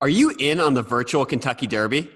Are you in on the virtual Kentucky Derby?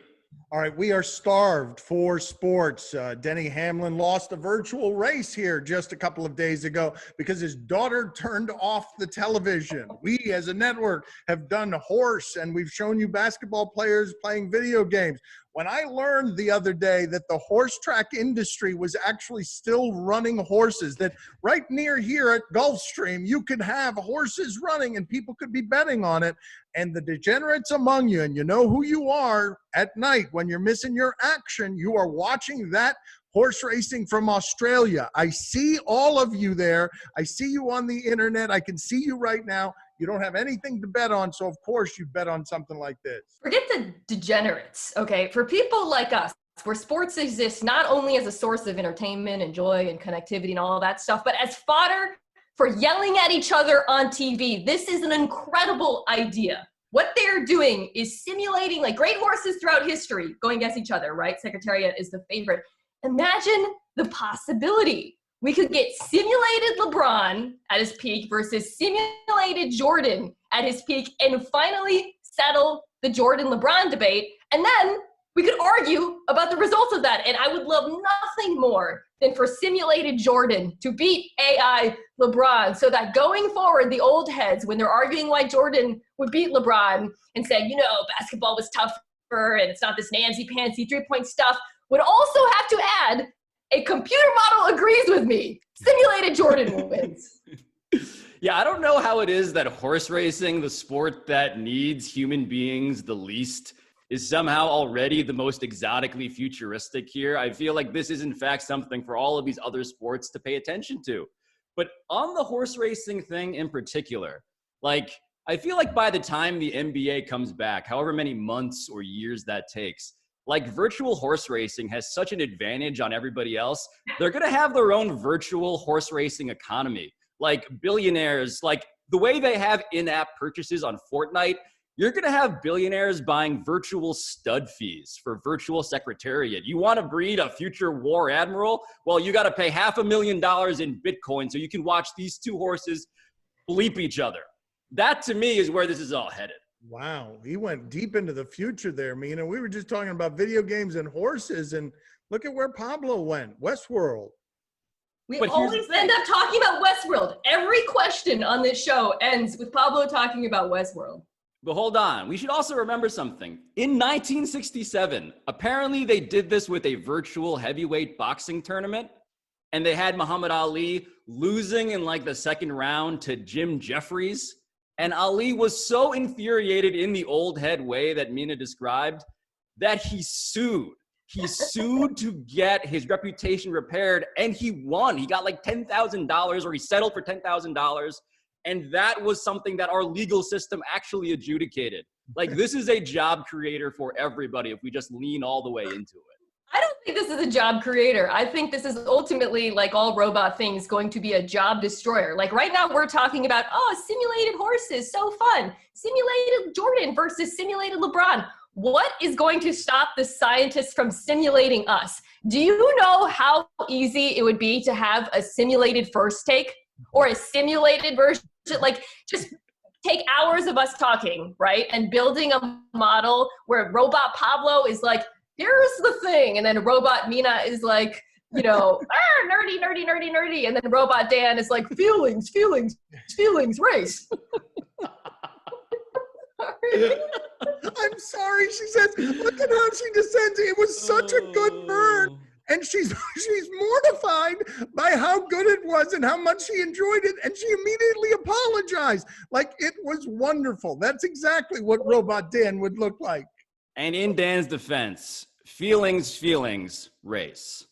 All right, we are starved for sports. Denny Hamlin lost a virtual race here just a couple of days ago because his daughter turned off the television. We, as a network, have done horse, and we've shown you basketball players playing video games. When I learned the other day that the horse track industry was actually still running horses, that right near here at Gulfstream, you could have horses running and people could be betting on it. And the degenerates among you, and you know who you are at night when you're missing your action, you are watching that horse racing from Australia. I see all of you there. I see you on the internet. I can see you right now. You don't have anything to bet on, so of course you bet on something like this. Forget the degenerates, okay? For people like us, where sports exists not only as a source of entertainment and joy and connectivity and all that stuff, but as fodder for yelling at each other on TV. This is an incredible idea. What they're doing is simulating like great horses throughout history going against each other, right? Secretariat is the favorite. Imagine the possibility. We could get simulated LeBron at his peak versus simulated Jordan at his peak and finally settle the Jordan-LeBron debate. And then we could argue about the results of that. And I would love nothing more than for simulated Jordan to beat AI LeBron so that going forward, the old heads, when they're arguing why Jordan would beat LeBron and say, you know, basketball was tougher and it's not this nancy-pantsy three-point stuff, would also have to add a computer model agrees with me. Simulated Jordan wins. Yeah, I don't know how it is that horse racing, the sport that needs human beings the least, is somehow already the most exotically futuristic here. I feel like this is in fact something for all of these other sports to pay attention to. But on the horse racing thing in particular, like I feel like by the time the NBA comes back, however many months or years that takes, like virtual horse racing has such an advantage on everybody else. They're gonna have their own virtual horse racing economy. Like billionaires, like the way they have in-app purchases on Fortnite, you're gonna have billionaires buying virtual stud fees for virtual secretariat. You wanna breed a future war admiral? Well, you gotta pay $500,000 in Bitcoin so you can watch these two horses bleep each other. That to me is where this is all headed. Wow, he went deep into the future there, Mina. We were just talking about video games and horses, and look at where Pablo went, Westworld. We always end up talking about Westworld. Every question on this show ends with Pablo talking about Westworld. But hold on, we should also remember something. In 1967, apparently they did this with a virtual heavyweight boxing tournament, and they had Muhammad Ali losing in like the second round to Jim Jeffries. And Ali was so infuriated in the old head way that Mina described that he sued. He sued to get his reputation repaired, and he won. He got like $10,000, or he settled for $10,000. And that was something that our legal system actually adjudicated. Like, this is a job creator for everybody if we just lean all the way into it. I don't think this is a job creator. I think this is ultimately, like all robot things, going to be a job destroyer. Like right now we're talking about, oh, simulated horses, so fun. Simulated Jordan versus simulated LeBron. What is going to stop the scientists from simulating us? Do you know how easy it would be to have a simulated first take or a simulated version? Like, just take hours of us talking, right? And building a model where robot Pablo is like, here's the thing. And then robot Mina is like, you know, nerdy, nerdy, nerdy, nerdy. And then robot Dan is like, feelings, feelings, feelings, race. I'm sorry, she says, look at how she descends. It was such a good burn. And she's mortified by how good it was and how much she enjoyed it. And she immediately apologized. Like, it was wonderful. That's exactly what Robot Dan would look like. And in Dan's defense, feelings, feelings, race.